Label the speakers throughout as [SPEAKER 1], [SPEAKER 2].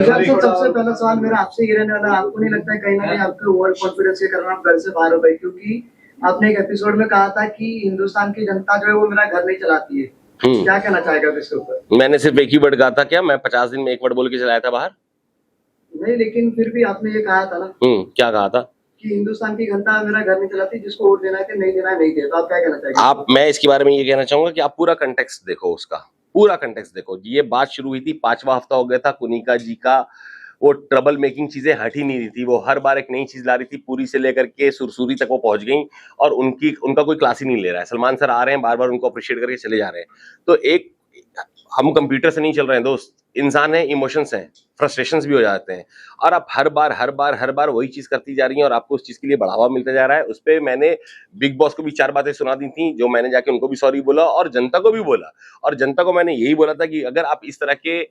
[SPEAKER 1] सबसे पहला सवाल मेरा आपसे ये रहने वाला, आपको नहीं लगता है कहीं ना कहीं आपके ओवर कॉन्फिडेंस के कारण आप घर से बाहर हो गए? क्योंकि आपने एक एपिसोड में कहा था कि हिंदुस्तान की जनता जो है वो मेरा घर नहीं चलाती है। क्या कहना चाहेगा इसके ऊपर?
[SPEAKER 2] मैंने सिर्फ एक ही वर्ड कहा था क्या? मैं 50 दिन में एक वर्ड बोल के चलाया था बाहर?
[SPEAKER 1] नहीं, लेकिन फिर भी आपने ये कहा था ना।
[SPEAKER 2] क्या कहा था?
[SPEAKER 1] कि हिंदुस्तान की जनता मेरा घर नहीं चलाती, जिसको वोट देना है कि नहीं देना है नहीं दे। तो आप क्या कहना चाहेंगे?
[SPEAKER 2] मैं इसके बारे में ये कहना चाहूंगा कि आप पूरा कंटेक्स्ट देखो, उसका पूरा कंटेक्स्ट देखो। ये बात शुरू हुई थी, 5वां हफ्ता हो गया था कुनिका जी का। वो ट्रबल मेकिंग चीजें हट ही नहीं रही थी, वो हर बार एक नई चीज ला रही थी, पूरी से लेकर के सुरसुरी तक वो पहुंच गई और उनका कोई क्लास ही नहीं ले रहा है। सलमान सर आ रहे हैं, बार बार उनको अप्रिशिएट करके चले जा रहे हैं। तो एक, हम कंप्यूटर से नहीं चल रहे हैं दोस्त, इंसान है, इमोशंस हैं, फ्रस्ट्रेशंस भी हो जाते हैं। और आप हर बार वही चीज करती जा रही हैं और आपको उस चीज के लिए बढ़ावा मिलता जा रहा है। उस पर मैंने बिग बॉस को भी 4 बातें सुना दी थी, जो मैंने जाके उनको भी सॉरी बोला और जनता को भी बोला। और जनता को मैंने यही बोला था कि अगर आप इस तरह के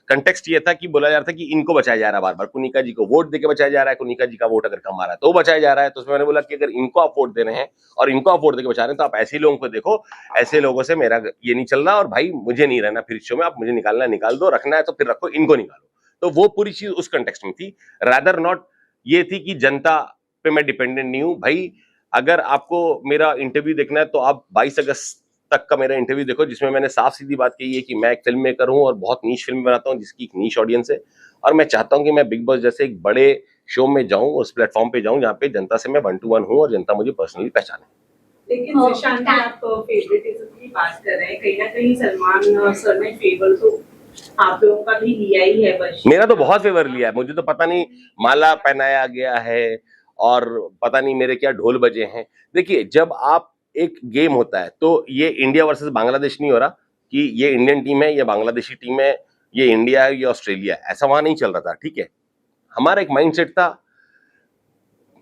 [SPEAKER 2] कंटेक्स्ट ये था कि बोला जा रहा था कि इनको बचाया जा रहा है, बार बार कुनिका जी को वोट देके बचाया जा रहा है, कुनिका जी का वोट अगर कम आ रहा है तो बचाया जा रहा है। तो उसमें मैंने बोला कि अगर इनको आप वोट दे रहे हैं और इनको आप वोट देके बचा रहे हैं तो आप ऐसे लोगों को देखो, ऐसे लोगों से मेरा ये नहीं चल रहा और भाई मुझे नहीं रहना फिर शो में, आप मुझे निकालना है निकाल दो, रखना है तो फिर रखो, इनको निकालो। तो वो पूरी चीज उस कंटेक्स्ट में थी, रादर नॉट ये थी कि जनता पे मैं डिपेंडेंट नहीं हूं। भाई अगर आपको मेरा इंटरव्यू देखना है तो आप 22 अगस्त तक का मेरा इंटरव्यू देखो, जिसमें मैंने साफ सीधी बात कही है कि मैं एक फिल्म मेकर हूं और बहुत नीश फिल्म बनाता हूं जिसकी एक नीश ऑडियंस है। और मैं चाहता हूं कि मैं बिग बॉस जैसे एक बड़े शो में जाऊं, उस प्लेटफॉर्म पे जाऊं जहां पे जनता से मैं 1 to 1 हूं और जनता मुझे पर्सनली पहचाने।
[SPEAKER 3] लेकिन निशांत, आप फेवरेटिज्म की बात कर रहे हैं, कहीं ना कहीं सलमान सर ने फेवर तो आप लोगों का भी लिया ही है। बस
[SPEAKER 2] मेरा तो बहुत फेवर लिया है, मुझे तो पता नहीं माला पहनाया गया है और पता नहीं मेरे क्या ढोल बजे हैं। देखिए, जब आप एक गेम होता है तो ये इंडिया वर्सेस बांग्लादेश नहीं हो रहा कि ये इंडियन टीम है, ये बांग्लादेशी टीम है, ये इंडिया है, ये ऑस्ट्रेलिया है, ऐसा वहां नहीं चल रहा था। ठीक है, हमारा एक माइंडसेट था।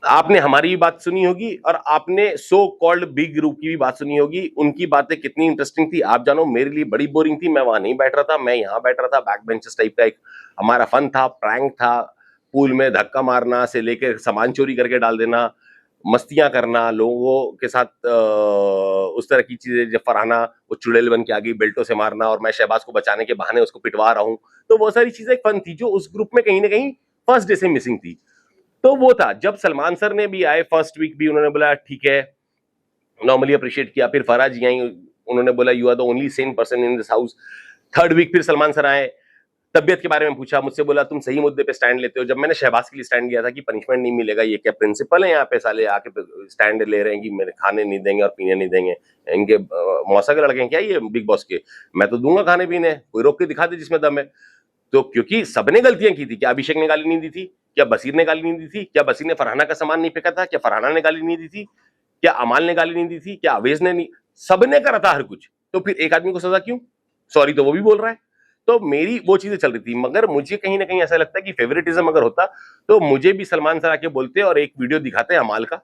[SPEAKER 2] आपने हमारी भी बात सुनी होगी और आपने सो कॉल्ड बिग ग्रुप की भी बात सुनी होगी। उनकी बातें कितनी इंटरेस्टिंग थी आप जानो, मेरे लिए बड़ी बोरिंग थी। मैं वहां नहीं बैठ रहा था, मैं यहाँ बैठ रहा था। बैक बेंचेस टाइप का एक हमारा फन था, प्रैंक था, पूल में धक्का मारना से लेकर सामान चोरी करके डाल देना, मस्तियां करना लोगों के साथ, उस तरह की चीजें। जब फरहाना वो चुड़ैल बन के आ गई, बेल्टों से मारना और मैं शहबाज को बचाने के बहाने उसको पिटवा रहा हूँ। तो वो सारी चीजें फन थी जो उस ग्रुप में कहीं ना कहीं फर्स्ट डे से मिसिंग थी। तो वो था जब सलमान सर ने भी आए, फर्स्ट वीक भी उन्होंने बोला ठीक है, नॉर्मली अप्रिशिएट किया। फिर फराह जी आई, उन्होंने बोला you are the only sane person in this house. Third week फिर सलमान सर आए, तबियत के बारे में पूछा मुझसे, बोला तुम सही मुद्दे पे स्टैंड लेते हो। जब मैंने शहबाज के लिए स्टैंड किया था कि पनिशमेंट नहीं मिलेगा, ये क्या प्रिंसिपल है यहाँ पे, साले आके स्टैंड ले रहे हैं कि मेरे खाने नहीं देंगे और पीने नहीं देंगे, इनके मौसा के लड़के हैं क्या ये बिग बॉस के? मैं तो दूंगा खाने पीने, कोई रोक के दिखा दे जिसमें दम है। तो क्योंकि सबने गलतियां की थी, क्या अभिषेक ने गाली नहीं दी थी? क्या बसीर ने गाली नहीं दी थी? क्या बसीर ने फरहाना का सामान नहीं फेंका था? क्या फरहाना ने गाली नहीं दी थी? क्या अमाल ने गाली नहीं दी थी? क्या अवेज ने नहीं? सबने करा था हर कुछ। तो फिर एक आदमी को सजा क्यों? सॉरी तो वो भी बोल रहा है। तो मेरी वो चीजें चल रही थी। मगर मुझे कहीं ना कहीं ऐसा लगता है कि फेवरेटिज्म अगर होता तो मुझे भी सलमान सर आके बोलते और एक वीडियो दिखाते अमाल का,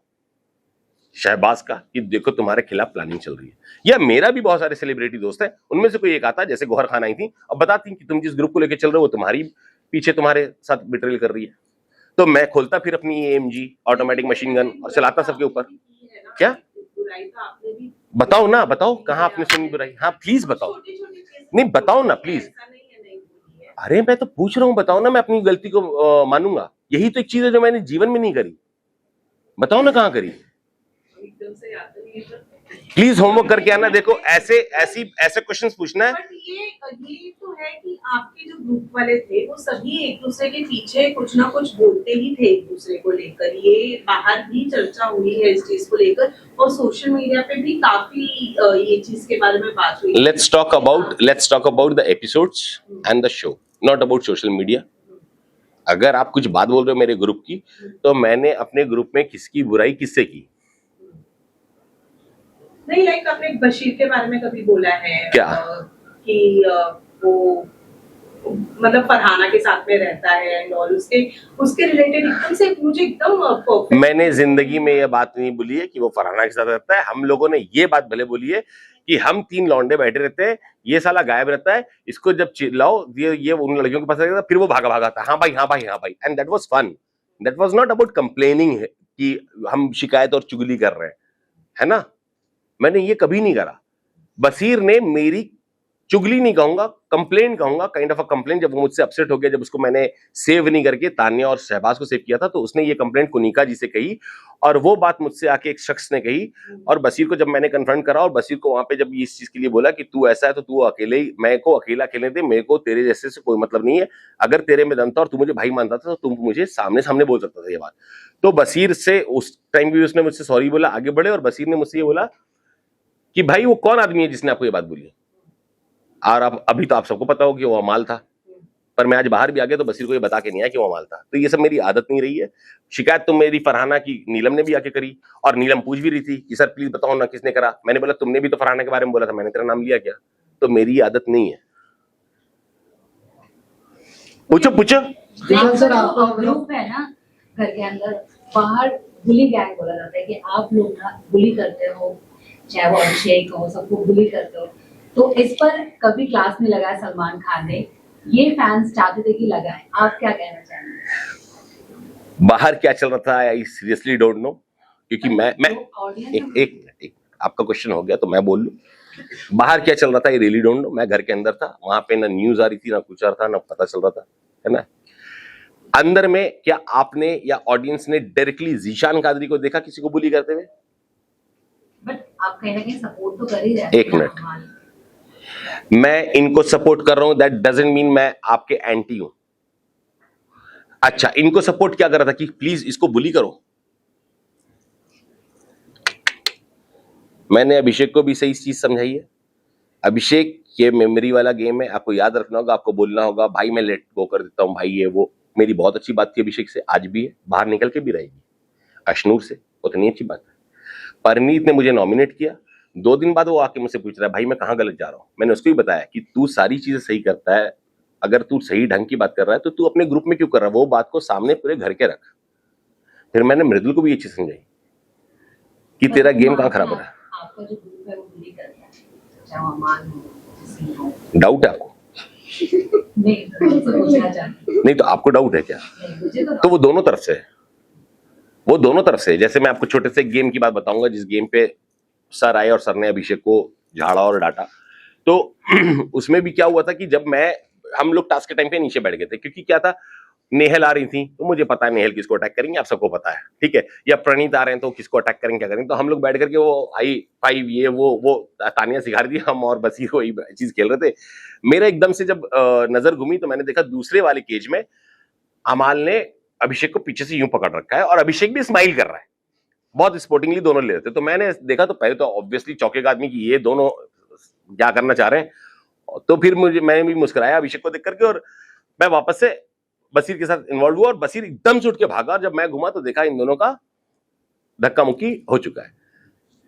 [SPEAKER 2] शहबाज का, कि देखो तुम्हारे खिलाफ प्लानिंग चल रही है। या मेरा भी बहुत सारे सेलिब्रिटी दोस्त है, उनमें से कोई एक आता जैसे गौहर खान आई थी और बताती कि तुम जिस ग्रुप को लेकर चल रहे हो वो तुम्हारी पीछे तुम्हारे साथ बिट्रेल कर रही है। तो मैं खोलता फिर अपनी AMG ऑटोमेटिक मशीन गन और चलाता सबके ऊपर। क्या बताओ ना, बताओ कहाँ आपने सुनी बुराई? हाँ प्लीज बताओ, नहीं बताओ ना प्लीज। अरे मैं तो पूछ रहा हूँ, बताओ ना, मैं अपनी गलती को मानूंगा। यही तो एक चीज है जो मैंने जीवन में नहीं करी। बताओ ना कहाँ करी, प्लीज होमवर्क करके आना। देखो ऐसे क्वेश्चंस पूछना है।
[SPEAKER 3] बट ये तो है कि आपके जो ग्रुप वाले थे वो सभी एक दूसरे के पीछे कुछ ना कुछ बोलते ही थे एक दूसरे को लेकर। ये बाहर भी चर्चा हुई है इस चीज को लेकर और सोशल मीडिया पे भी काफी ये चीज के बारे में बात हुई।
[SPEAKER 2] Let's talk about the episodes and the show, not about social media. अगर आप कुछ बात बोल रहे हो मेरे ग्रुप की, तो मैंने अपने ग्रुप में किसकी बुराई किससे की?
[SPEAKER 3] नहीं, लाइक आपने बशीर के बारे में कभी बोला है
[SPEAKER 2] क्या?
[SPEAKER 3] कि वो मतलब फरहाना के साथ में रहता है एंड ऑल, उसके रिलेटेड एकदम से मुझे एकदम परफेक्ट।
[SPEAKER 2] मैंने जिंदगी में ये बात नहीं बोली है कि वो फरहाना के साथ रहता है। हम लोगों ने ये बात भले बोली है कि हम 3 लौंडे बैठे रहते हैं, ये साला गायब रहता है, इसको जब चिल्लाओ ये उन लड़कियों के पास रहता है, फिर वो भागा था, हाँ भाई हाँ भाई हाँ भाई, and that was fun. That was not about complaining कि हम शिकायत और चुगली कर रहे हैं, है ना। मैंने ये कभी नहीं करा। बसीर ने मेरी चुगली नहीं कहूंगा, कंप्लेन कहूंगा, काइंड ऑफ अ कंप्लेन। जब वो मुझसे अपसेट हो गया, जब उसको मैंने सेव नहीं करके तान्या और शहबाज को सेव किया था, तो उसने ये कंप्लेंट कुनिका जी से कही, और वो बात मुझसे आके एक शख्स ने कही। और बशीर को जब मैंने कन्फ्रंट करा, और बशीर को वहां पे जब इस चीज के लिए बोला कि तू ऐसा है तो तू अकेले ही, मैं को अकेला खेलने दे, मेरे को तेरे जैसे से कोई मतलब नहीं है, अगर तेरे में दम था और तू मुझे भाई मानता था तो तुम मुझे सामने सामने बोल सकता था ये बात। तो बशीर से उस टाइम भी उसने मुझसे सॉरी बोला, आगे बढ़े, और बशीर ने मुझसे ये बोला कि भाई वो कौन आदमी है जिसने आपको ये बात बोली। और अब अभी तो आप सबको पता हो कि वो अमाल था, पर मैं आज बाहर भी आ गया तो बशीर को ये बता के नहीं आया कि वो अमाल था। तो ये सब मेरी आदत नहीं रही है। शिकायत तो मेरी फरहाना की नीलम ने भी आके करी, और नीलम पूछ भी रही थी कि सर प्लीज बताओ ना किसने करा। मैंने बोला तुमने भी तो फरहाना के बारे में बोला था, मैंने तेरा नाम लिया क्या? तो मेरी आदत नहीं है। पूछो पूछो।
[SPEAKER 1] जीवन सर, आपको
[SPEAKER 4] ग्रुप है ना घर के अंदर, बाहर बुली गैंग बोला जाता है कि आप लोग ना बुली करते हो, चाहे वो अभिषेक हो, सबको बुली करते हो। तो इस पर कभी क्लास में लगाया सलमान खान ने, ये फैंस चाहते थे कि लगाए, आप क्या कहना चाहेंगे?
[SPEAKER 2] बाहर क्या चल रहा था आई सीरियसली डोंट नो, क्योंकि मैं एक मिनट, आपका क्वेश्चन हो गया तो मैं बोल लूं। बाहर क्या चल रहा था आई रियली डोंट नो। मैं घर के अंदर था, वहां पे ना न्यूज आ रही थी, ना कुछ आ रहा था, ना पता चल रहा था, है ना। अंदर में क्या आपने या ऑडियंस ने डायरेक्टली जीशान कादरी को देखा किसी को बुली करते हुए?
[SPEAKER 4] बट आप कहीं ना कहीं सपोर्ट तो कर ही रहे हैं।
[SPEAKER 2] एक मिनट, मैं इनको सपोर्ट कर रहा हूं, दैट डजंट मीन मैं आपके एंटी हूं। अच्छा, इनको सपोर्ट क्या कर रहा था कि प्लीज इसको बुली करो। मैंने अभिषेक को भी सही चीज समझाई है। अभिषेक, ये मेमोरी वाला गेम है, आपको याद रखना होगा, आपको बोलना होगा भाई मैं लेट गो कर देता हूं, भाई ये वो। मेरी बहुत अच्छी बात थी अभिषेक से, आज भी है, बाहर निकल के भी रहेगी। अशनूर से उतनी अच्छी बात है। परनीत ने मुझे नॉमिनेट किया, 2 दिन बाद वो आके मुझसे पूछ रहा है भाई मैं कहाँ गलत जा रहा हूँ। मैंने उसको भी बताया कि तू सारी चीजें सही करता है, अगर तू सही ढंग की बात कर रहा है तो तू अपने ग्रुप में क्यों कर रहा है, वो बात को सामने पूरे घर के रख। फिर मैंने मृदुल को भी ये चीज समझाई कि तेरा गेम कहाँ खराब हो रहा है।
[SPEAKER 4] आपका जो ग्रुप है वो बुली करता है, चाहे वो अमान हो, किसी हो।
[SPEAKER 2] डाउट है आपको?
[SPEAKER 4] नहीं, तो पूछना चाहती हूँ।
[SPEAKER 2] नहीं तो आपको डाउट है क्या?
[SPEAKER 4] नहीं, मुझे
[SPEAKER 2] तो वो दोनों तरफ से है, वो दोनों तरफ से है। जैसे मैं आपको छोटे से गेम की बात बताऊंगा, जिस गेम पे सर आए और सर ने अभिषेक को झाड़ा और डांटा, तो उसमें भी क्या हुआ था कि जब हम लोग टास्क के टाइम पे नीचे बैठ गए थे, क्योंकि क्या था, नेहल आ रही थी तो मुझे पता है नेहल किसको अटैक करेंगे, आप सबको पता है, ठीक है, या प्रणीत आ रहे हैं तो किसको अटैक करेंगे, क्या करेंगे। तो हम लोग बैठ करके वो हाई फाइव ये वो तानिया सिखा रही थी, हम और बसीर वही चीज खेल रहे थे। मेरा एकदम से जब नजर घूमी तो मैंने देखा दूसरे वाले केज में अमाल ने अभिषेक को पीछे से यूं पकड़ रखा है, और अभिषेक भी स्माइल कर रहा है, बहुत स्पोर्टिंगली दोनों ले रहे थे। तो मैंने देखा तो पहले तो ऑब्वियसली चौकेगा आदमी कि ये दोनों क्या करना चाह रहे हैं। तो फिर मैंने भी मुस्कुराया अभिषेक को देख करके, और मैं वापस से बसीर के साथ इन्वॉल्व हुआ, और बसीर एकदम से उठ के भागा, और जब मैं घुमा तो देखा इन दोनों का धक्का मुक्की हो चुका है।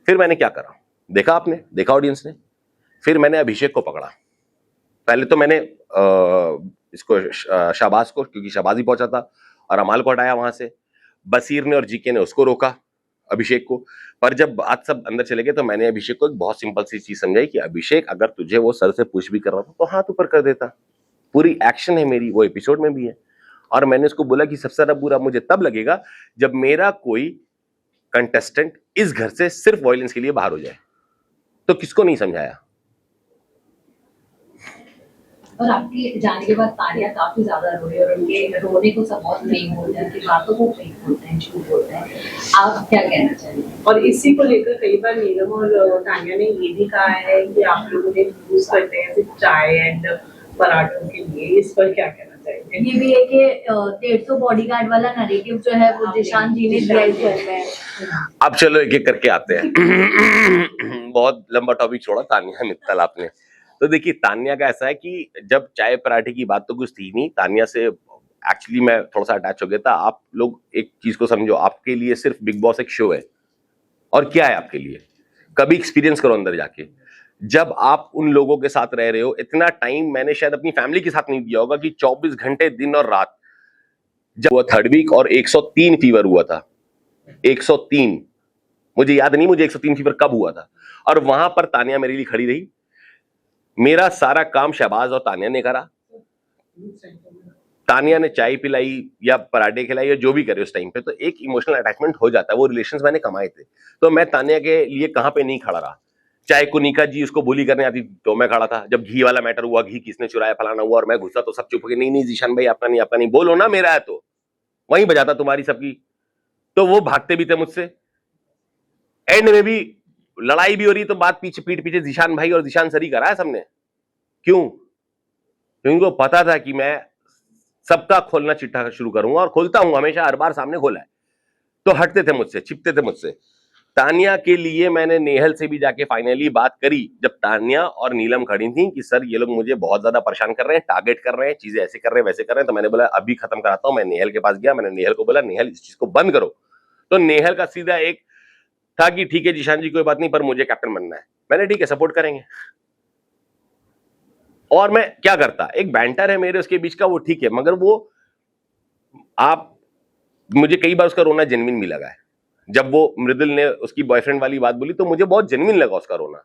[SPEAKER 2] फिर मैंने क्या करा, देखा आपने, देखा ऑडियंस ने, फिर मैंने अभिषेक को पकड़ा। पहले तो मैंने इसको शाहबाज को, क्योंकि शाहबाज ही पहुंचा था, और अमाल को हटाया वहां से। बसीर ने और जीके ने उसको रोका, अभिषेक को। पर जब बात सब अंदर चले गए तो मैंने अभिषेक को एक बहुत सिंपल सी चीज समझाई कि अभिषेक अगर तुझे वो सर से पुश भी कर रहा था तो हाथ ऊपर कर देता, पूरी एक्शन है मेरी, वो एपिसोड में भी है। और मैंने उसको बोला कि सबसे ज्यादा बुरा मुझे तब लगेगा जब मेरा कोई कंटेस्टेंट इस घर से सिर्फ वायलेंस के लिए बाहर हो जाए। तो किसको नहीं समझाया।
[SPEAKER 4] और आपके जाने के बाद तानिया काफी ज्यादा रोई, और उनके रोने को सब बहुत फेक बोलते हैं, उनकी बातों को फेक बोलते हैं, झूठ बोलते हैं। आप क्या कहना चाहेंगे?
[SPEAKER 3] और इसी को लेकर कई बार नीलम और तानिया ने ये भी कहा है कि आप लोगों ने यूज करते हैं सिर्फ चाय एंड पराठों के लिए, इस पर क्या कहना चाहिए?
[SPEAKER 4] ये भी है कि 150 बॉडीगार्ड वाला नैरेटिव जो है वो जिशान जी ने दिया इस घर में।
[SPEAKER 2] अब चलो एक एक करके आते हैं। बहुत लंबा टॉपिक छोड़ा तानिया मित्तल आपने। तो देखिए, तानिया का ऐसा है कि जब चाय पराठे की बात तो कुछ थी नहीं, तानिया से एक्चुअली मैं थोड़ा सा अटैच हो गया था। आप लोग एक चीज को समझो, आपके लिए सिर्फ बिग बॉस एक शो है, और क्या है आपके लिए, कभी एक्सपीरियंस करो अंदर जाके। जब आप उन लोगों के साथ रह रहे हो, इतना टाइम मैंने शायद अपनी फैमिली के साथ नहीं दिया होगा, कि 24 घंटे दिन और रात। जब हुआ 3rd वीक और 103 फीवर हुआ था, 103, मुझे याद नहीं मुझे 103 फीवर कब हुआ था, और वहां पर तानिया मेरे लिए खड़ी रही। मेरा सारा काम शहबाज और तानिया ने करा। तानिया ने चाय पिलाई या पराठे खिलाई या जो भी करे उस टाइम पे, तो एक इमोशनल अटैचमेंट हो जाता है। वो रिलेशंस मैंने कमाए थे, तो मैं तानिया के लिए कहां पे नहीं खड़ा रहा। चाहे कुनिका जी उसको बुली करने आती तो मैं खड़ा था, जब घी वाला मैटर हुआ, घी किसने चुराया फलाना हुआ और मैं घुसा तो सब चुप हो गए, नहीं नहीं जीशान भाई आपका नहीं बोलो ना, मेरा है तो वहीं बजाता तुम्हारी सबकी। तो वो भागते भी थे मुझसे, एंड में भी लड़ाई भी हो रही तो बात पीछे पीठ पीछे जीशान भाई और जीशान सर ही कराया सबने। क्यों? क्योंकि उनको पता था कि मैं सबका खोलना चिट्ठा शुरू करूंगा और खोलता हूं, हमेशा हर बार सामने खोला है। तो हटते थे मुझसे, छिपते थे मुझसे। तानिया के लिए मैंने नेहल से भी जाके फाइनली बात करी, जब तानिया और नीलम खड़ी थी कि सर ये लोग मुझे बहुत ज्यादा परेशान कर रहे हैं, टारगेट कर रहे हैं, चीजें ऐसे कर रहे हैं वैसे कर रहे हैं, तो मैंने बोला अभी खत्म कराता हूं। मैं नेहल के पास गया, मैंने नेहल को बोला नेहल इस चीज को बंद करो। तो नेहल का सीधा एक था कि ठीक है जीशान जी कोई बात नहीं, पर मुझे कैप्टन बनना है। मैंने ठीक है सपोर्ट करेंगे। और मैं क्या करता, एक बैंटर है मेरे उसके बीच का, वो ठीक है, मगर वो आप मुझे कई बार उसका रोना जेन्युइन भी लगा है। जब वो मृदुल ने उसकी बॉयफ्रेंड वाली बात बोली तो मुझे बहुत जेन्युइन लगा उसका रोना,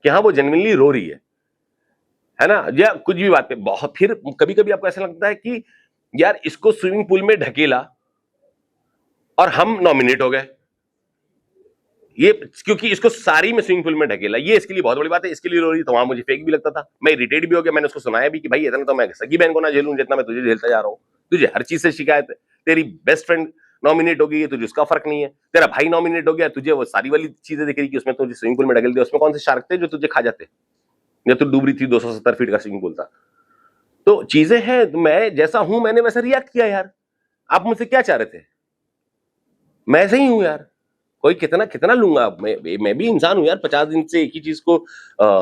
[SPEAKER 2] कि हाँ वो जेन्युइनली रो रही है ना, या कुछ भी बात पे बहुत। फिर कभी कभी आपको ऐसा लगता है कि यार इसको स्विमिंग पूल में ढकेला और हम नॉमिनेट हो गए, ये क्योंकि इसको सारी में स्विमिंग पूल में ढकेला, ये इसके लिए बहुत बड़ी बात है, इसके लिए रो रही। तो वहां मुझे फेक भी लगता था, मैं इरिटेट भी हो गया। मैंने उसको सुनाया भी कि भाई इतना तो मैं सगी बहन को ना झेलूं जितना मैं तुझे झेलता जा रहा हूं। तुझे हर चीज से शिकायत है, तेरी बेस्ट फ्रेंड नॉमिनेट हो गई है, तुझे उसका फर्क नहीं है, तेरा भाई नॉमिनेट हो गया, तुझे वो सारी वाली चीजें दिख रही कि उसमें तुझे स्विमिंग पूल में ढकेल दिया। उसमें कौन से शार्क थे जो तुझे खा जाते, या तू डूब रही थी, 270 फीट का स्विमिंग पूल था। तो चीजें हैं, मैं जैसा हूं मैंने वैसा रिएक्ट किया यार। आप मुझसे क्या चाह रहे थे? मैं ऐसे ही हूं यार, कोई कितना कितना लूंगा, मैं भी इंसान हूं यार। 50 दिन से एक ही चीज को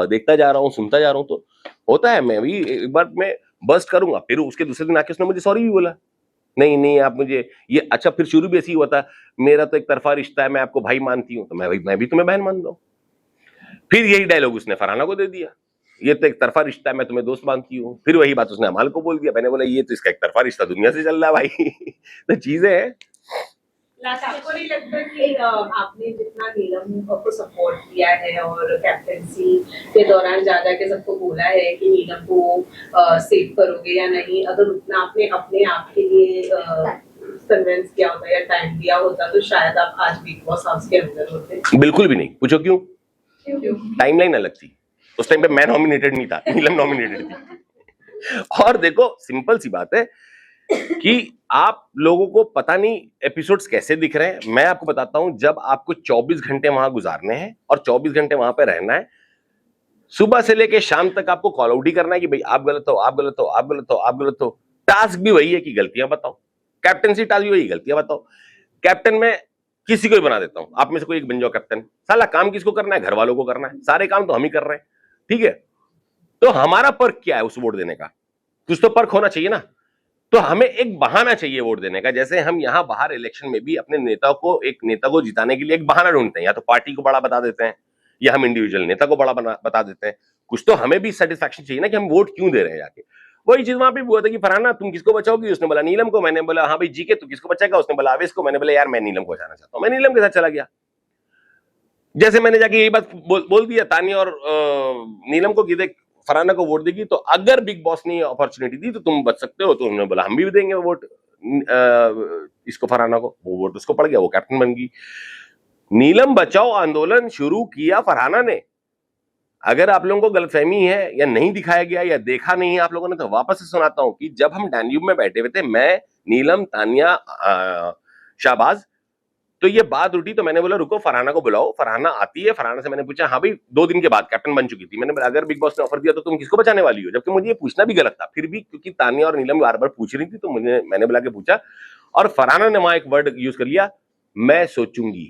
[SPEAKER 2] देखता जा रहा हूं, सुनता जा रहा हूं, तो होता है। मैं भी एक बार मैं बस्ट करूंगा, फिर उसके दूसरे दिन आके उसने मुझे सॉरी भी बोला, नहीं नहीं आप मुझे ये अच्छा। फिर शुरू भी ऐसी हुआ था, मेरा तो एक तरफा रिश्ता है, मैं आपको भाई मानती हूँ, तो मैं भी तुम्हें बहन मान दो। फिर यही डायलॉग उसने फरहाना को दे दिया, ये तो एक तरफा रिश्ता है, मैं तुम्हें दोस्त मानती हूँ। फिर वही बात उसने अमाल को बोल दिया। मैंने बोला ये तो इसका एक तरफा रिश्ता दुनिया से चल रहा है भाई। तो चीजें हैं।
[SPEAKER 3] आपको नहीं लगता कि आपने जितना नीलम को सपोर्ट किया है और कैप्टेंसी के दौरान जा के सबको बोला है कि नीलम को सेव करोगे या नहीं, अगर उतना आपने अपने आप के लिए कन्विंस किया होता या टाइम दिया होता तो शायद आप आज बिग बॉस हाउस के अंदर होते? बिल्कुल भी नहीं। पूछो क्यों? टाइमलाइन अलग थी उस टाइम पे, मैं नॉमिनेटेड नहीं था, नीलम नॉमिनेटेड थी। और देखो सिंपल सी बात है कि आप लोगों को पता नहीं एपिसोड्स कैसे दिख रहे हैं। मैं आपको बताता हूं, जब आपको 24 घंटे वहां गुजारने हैं और 24 घंटे वहां पे रहना है, सुबह से लेके शाम तक आपको कॉल आउट ही करना है कि भाई आप गलत हो, आप गलत हो, आप गलत हो, आप गलत हो। टास्क भी वही है कि गलतियां बताओ, कैप्टनसी टास्क भी वही, गलतियां बताओ। कैप्टन में किसी को भी बना देता हूं, आप में से कोई एक बन जाओ कैप्टन। साला काम किसको करना है? घर वालों को करना है, सारे काम तो हम ही कर रहे हैं, ठीक है। तो हमारा पर्क क्या है उस वोट देने का? कुछ तो पर्क होना चाहिए ना। तो हमें एक बहाना चाहिए वोट देने का। जैसे हम यहाँ बाहर इलेक्शन में भी अपने नेता को, एक नेता को जिताने के लिए एक बहाना ढूंढते हैं, या तो पार्टी को बड़ा बता देते हैं या हम इंडिविजुअल नेता को बड़ा बता देते हैं। कुछ तो हमें भी सेटिस्फैक्शन चाहिए ना कि हम वोट क्यों दे रहे हैं जाके। वही चीज वहां पे हुआ था कि फरहाना तुम किसको बचाओगी? उसने बोला नीलम को। मैंने बोला हाँ भाई जी के तू किसको बचाएगा? उसने बोला आवेश को। मैंने बोला यार मैं नीलम को बचाना चाहता हूँ, मैं नीलम के साथ चला गया। जैसे मैंने जाके यही बात बोल दिया तानिया और नीलम को कि देख फरहाना को वोट देगी तो अगर बिग बॉस ने अपॉर्चुनिटी दी तो तुम बच सकते हो। तो उन्होंने बोला हम भी देंगे वोट इसको, फरहाना को। वो वोट उसको पड़ गया, वो कैप्टन बन गई। नीलम बचाओ आंदोलन शुरू किया फरहाना ने। अगर आप लोगों को गलतफहमी है या नहीं दिखाया गया या देखा नहीं है आप लोगों ने, तो वापस से सुनाता हूं कि जब हम डैन्यूब में बैठे हुए थे, मैं, नीलम, तानिया, शाहबाज, तो ये बात उठी तो मैंने बोला रुको फरहाना को बुलाओ। फरहाना आती है, फरहाना से मैंने पूछा हाँ भाई 2 दिन के बाद कैप्टन बन चुकी थी। मैंने बोला अगर बिग बॉस ने ऑफर दिया तो तुम किसको बचाने वाली हो? जबकि मुझे ये पूछना भी गलत था, फिर भी क्योंकि तानिया और नीलम बार बार पूछ रही थी तो मैंने बुला के पूछा, और फरहाना ने वहां एक वर्ड यूज कर लिया, मैं सोचूंगी।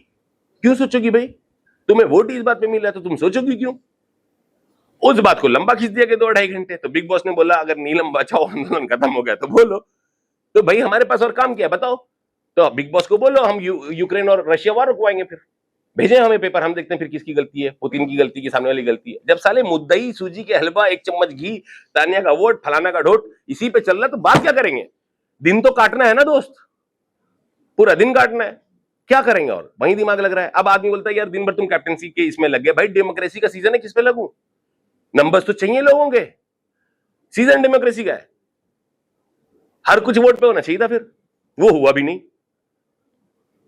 [SPEAKER 3] क्यों सोचोगी भाई? तुम्हें वोट इस बात पे मिला तो तुम सोचोगी क्यों? उस बात को लंबा खींच दिया कि 2-2.5 घंटे। तो बिग बॉस ने बोला अगर नीलम बचाओ आंदोलन खत्म हो गया तो बोलो। तो भाई हमारे पास और काम क्या है बताओ? तो बिग बॉस को बोलो हम यूक्रेन और रशिया वार रुकवाएंगे, फिर भेजें हमें पेपर, हम देखते हैं फिर किसकी गलती है, पुतिन की गलती की, सामने वाली गलती है। जब साले मुद्दई सूजी के हलवा, 1 चम्मच घी, तानिया का वोट, फलाना का ढोट इसी पे चल रहा है, तो बात क्या करेंगे? दिन तो काटना है ना दोस्त, पूरा दिन काटना है, क्या करेंगे? और वही दिमाग लग रहा है। अब आदमी बोलता है यार दिन भर तुम कैप्टनसी के इसमें लग गए। भाई डेमोक्रेसी का सीजन है, किस पे लगूं? नंबर्स तो चाहिए लोगों के, सीजन डेमोक्रेसी का है, हर कुछ वोट पे होना चाहिए था, फिर वो हुआ भी नहीं।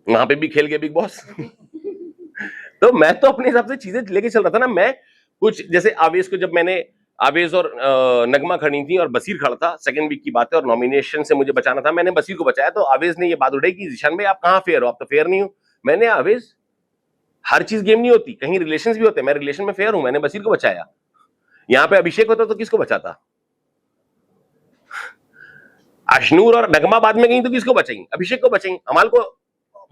[SPEAKER 3] वहां पे भी खेल गए बिग बॉस।
[SPEAKER 2] तो मैं तो अपने हिसाब से चीजें लेके चल रहा था ना। मैं कुछ जैसे आवेश को, जब मैंने आवेश और नगमा खड़ी थी और बसीर खड़ा था, सेकंड वीक की बात है, और नॉमिनेशन से मुझे बचाना था, मैंने बसीर को बचाया। तो आवेश ने ये बात उठाई कि जीशान भाई आप कहाँ फेयर हो, आप तो फेयर नहीं हो। मैंने आवेश, हर चीज गेम नहीं होती, कहीं रिलेशंस भी होते हैं, मैं रिलेशन में फेयर हूं, मैंने बसीर को बचाया। यहां पे अभिषेक होता तो किसको बचाता? अशनूर और नगमा बाद में गई तो किसको बचाई? अभिषेक को बचाई। अमाल को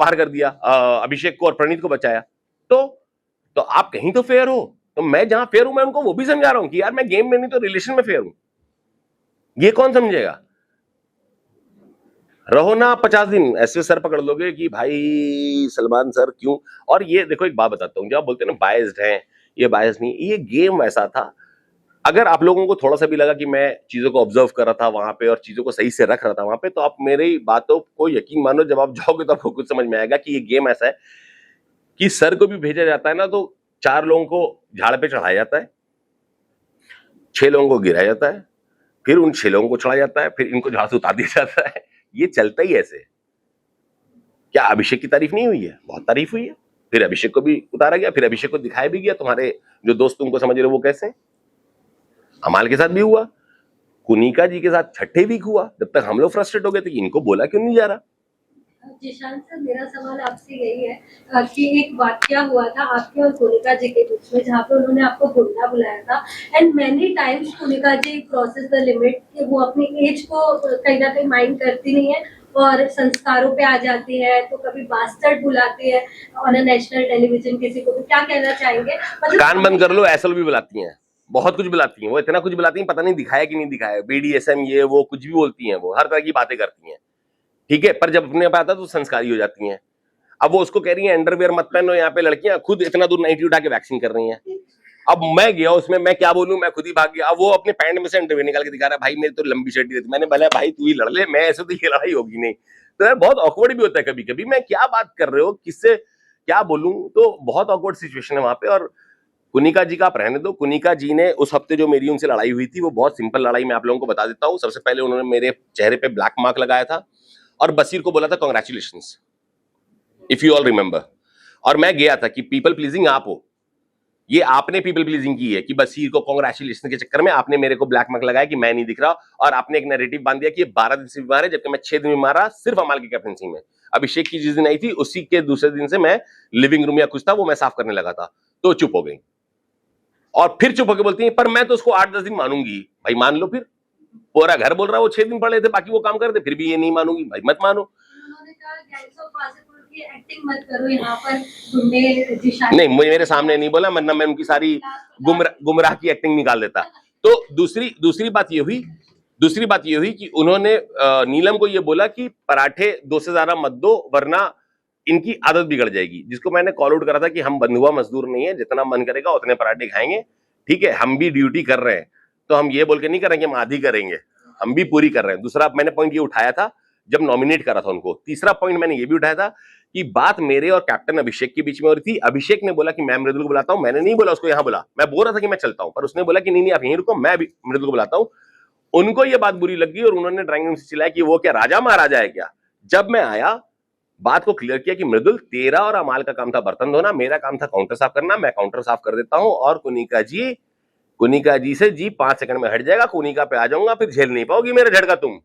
[SPEAKER 2] बाहर कर दिया, अभिषेक को और प्रणीत को बचाया। तो आप कहीं तो फेयर हो। तो मैं जहां फेयर हूं, मैं उनको वो भी समझा रहा हूं कि यार मैं गेम में नहीं तो रिलेशन में फेयर हूं। ये कौन समझेगा? रहो ना 50 दिन ऐसे सर पकड़ लोगे कि भाई सलमान सर क्यों। और ये देखो एक बात बताता हूं, जब आप बोलते हैं ना बायस्ड है, ये बायस नहीं, ये गेम ऐसा था। अगर आप लोगों को थोड़ा सा भी लगा कि मैं चीजों को ऑब्जर्व कर रहा था वहां पे और चीजों को सही से रख रहा था वहां पे, तो आप मेरी बातों को यकीन मानो, जब आप जाओगे तो आपको कुछ समझ में आएगा कि ये गेम ऐसा है कि सर को भी भेजा जाता है ना, तो 4 लोगों को झाड़ पे चढ़ाया जाता है, 6 लोगों को गिराया जाता है, फिर उन 6 लोगों को चढ़ाया जाता है, फिर इनको झाड़ से उतार दिया जाता है। ये चलता ही ऐसे। क्या अभिषेक की तारीफ नहीं हुई है? बहुत तारीफ हुई है। फिर अभिषेक को भी उतारा गया, फिर अभिषेक को दिखाया भी गया, तुम्हारे जो दोस्त तुमको समझ रहे हो वो कैसे हैं। अमाल के साथ भी हुआ, कुनिका जी के साथ छठे वीक हुआ, जब तक हम लोग फ्रस्ट्रेट हो गए थे कि इनको बोला क्यों नहीं जा रहा।
[SPEAKER 5] जिशान सर, मेरा सवाल आपसे यही है कि एक वाकया हुआ था आपके और कुनिका जी के बीच में, जहाँ पे उन्होंने आपको गुंडा बुलाया था, and many times Kunika ji crosses the limit कि वो अपनी एज को कहीं ना कहीं माइंड करती नहीं है और संस्कारों पे आ जाती है, तो कभी बास्टर्ड बुलाती है ऑन अ नेशनल टेलीविजन किसी को। तो क्या कहना चाहेंगे?
[SPEAKER 2] कान बंद कर लो, ऐसल भी बुलाती हैं, बहुत कुछ बुलाती हैं, वो इतना कुछ बुलाती हैं, पता नहीं दिखाया कि नहीं दिखाया, BDSM ये वो कुछ भी बोलती हैं, वो हर तरह की बातें करती हैं, ठीक है। पर जब अपने पे आता है तो संस्कारी हो जाती हैं। अब वो उसको कह रही हैं अंडरवेयर मत पहनो, यहाँ पे लड़कियां खुद इतना दूर नाइटी उठा के वैक्सिंग कर रही हैं। अब मैं गया उसमें, मैं क्या बोलूं, मैं खुद ही भाग गया। अब वो अपने पैंट में से अंडरवेयर निकाल के दिखा रहा है, भाई मेरी तो लंबी शर्ट रहती। मैंने बोला भाई तू ही लड़ ले, मैं ऐसे तो ये लड़ाई होगी नहीं। तो यार बहुत ऑकवर्ड भी होता है कभी कभी, मैं क्या बात कर रहे हो, किससे क्या बोलूं, तो बहुत ऑकवर्ड सिचुएशन है वहां पे। और कुनिका जी का आप रहने दो। कुनिका जी ने उस हफ्ते जो मेरी उनसे लड़ाई हुई थी वो बहुत सिंपल लड़ाई, मैं आप लोगों को बता देता हूँ। सबसे पहले उन्होंने मेरे चेहरे पे ब्लैक मार्क लगाया था और बसीर को बोला था congratulations, if you all remember. और मैं गया था कि पीपल प्लीजिंग आप हो, ये आपने पीपल प्लीजिंग की है कि बसीर को कांग्रेचुलेशन के चक्कर में आपने मेरे को ब्लैक मार्क लगाया कि मैं नहीं दिख रहा, और आपने एक नैरेटिव बांध दिया कि ये 12 दिन से बीमार है, जबकि मैं 6 दिन बीमार रहा सिर्फ अमाल की कैप्टनसी में। अभिषेक की जिस दिन आई थी उसी के दूसरे दिन से मैं लिविंग रूम या कुछ था वो मैं साफ करने लगा था, तो चुप हो गई। और फिर चुप होकर बोलती है पर मैं तो उसको 8-10 दिन मानूंगी। भाई मान लो, फिर पूरा घर बोल रहा है वो 6 दिन पड़े थे, बाकी वो काम कर रहे थे, फिर भी ये नहीं मानूंगी। भाई मत मानो।
[SPEAKER 5] उन्होंने कहा गैंग्स ऑफ वासेपुर की एक्टिंग मत करो, यहाँ पर गुंडे जिशान
[SPEAKER 2] नहीं, मुझे मेरे सामने नहीं बोला, वरना मैं उनकी सारी गुमराह की एक्टिंग निकाल देता। तो दूसरी बात ये हुई कि उन्होंने नीलम को ये बोला कि पराठे 2 से ज्यादा मत दो वरना इनकी आदत बिगड़ जाएगी, जिसको मैंने कॉल आउट करा था कि हम बंधुआ मजदूर नहीं है, जितना मन करेगा उतने पराठे खाएंगे, ठीक है, हम भी ड्यूटी कर रहे हैं, तो हम ये बोल के नहीं करेंगे हम आधी करेंगे, हम भी पूरी कर रहे हैं। दूसरा मैंने पॉइंट ये उठाया था जब नॉमिनेट करा था उनको। तीसरा पॉइंट मैंने ये भी उठाया था कि बात मेरे और कैप्टन अभिषेक के बीच में हो रही थी। अभिषेक ने बोला कि मैं मृदुल को बुलाता हूं, मैंने नहीं बोला उसको यहाँ बुला, मैं बोल रहा था कि मैं चलता हूं, पर उसने बोला कि नहीं आप यहीं रुको, मैं मृदुल को बुलाता हूं। उनको ये बात बुरी लगी और उन्होंने ड्राइंग रूम से चिल्लाया कि वो क्या राजा महाराजा है क्या। जब मैं आया बात को क्लियर किया कि मृदुल तेरा और अमाल का काम था बर्तन धोना, मेरा काम था काउंटर साफ करना, मैं काउंटर साफ कर देता हूं और कुनिका जी से जी 5 सेकंड में हट जाएगा, कुनिका पे आ जाऊंगा, फिर झेल नहीं पाओगी मेरा झटका तुम।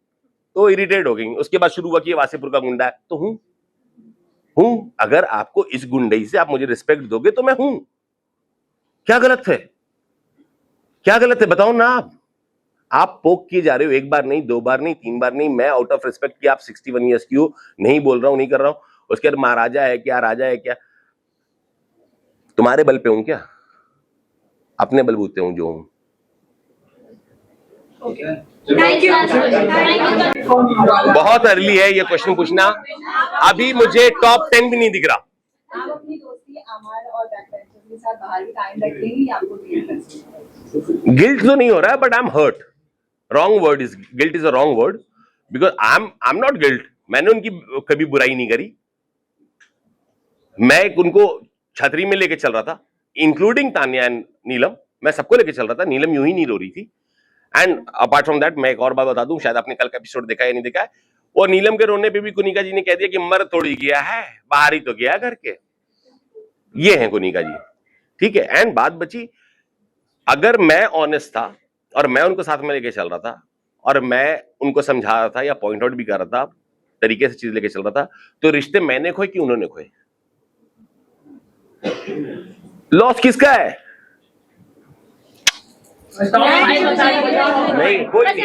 [SPEAKER 2] तो इरिटेट हो गई। उसके बाद शुरू हुआ कि वासेपुर का गुंडा है, तो हूं। अगर आपको इस गुंडई से आप मुझे रिस्पेक्ट दोगे तो मैं हूं। क्या गलत है बताओ ना। आप पोक किए जा रहे हो, 1 बार नहीं, 2 बार नहीं, 3 बार नहीं। मैं आउट ऑफ रिस्पेक्ट कि आप 61 ईयर्स की हो नहीं बोल रहा हूं, नहीं कर रहा हूं। उसके बाद महाराजा है क्या, राजा है क्या, तुम्हारे बल पे हूं क्या, अपने बलबूते हूं जो हूं।
[SPEAKER 5] Thank you.
[SPEAKER 2] बहुत अर्ली है ये क्वेश्चन पूछना, अभी मुझे टॉप 10 भी नहीं दिख रहा।
[SPEAKER 6] आप अपनी दोस्ती अमाल और बैकबेंचर्स के साथ बाहर भी कायम रखेंगे या आपको गिल्ट
[SPEAKER 2] गिल्ट तो नहीं हो रहा है, but I am hurt. Wrong word is guilt, is a wrong word, because I am not guilt. मैंने उनकी कभी बुराई नहीं करी। मैं उनको छतरी में लेके चल रहा था, इंक्लूडिंग तान्या एंड नीलम, मैं सबको लेके चल रहा था। नीलम यूं ही नहीं रो रही थी। एंड अपार्ट फ्रॉम दैट मैं एक और बात बता दूं, शायद आपने कल का एपिसोड देखा है या नहीं देखा है, वो नीलम के रोने पे भी कुनिका जी ने कह दिया कि मर थोड़ी गया है, बाहर ही तो गया घर के। ये है कुनिका जी, ठीक है। एंड बात बची, अगर मैं ऑनेस्ट था और मैं उनको साथ में लेके चल रहा था और मैं उनको समझा रहा था या पॉइंट आउट भी कर रहा था, तरीके से चीज लेके चल रहा था, तो रिश्ते मैंने खोए कि उन्होंने खोए? लॉस किसका है? नहीं, कोई नहीं।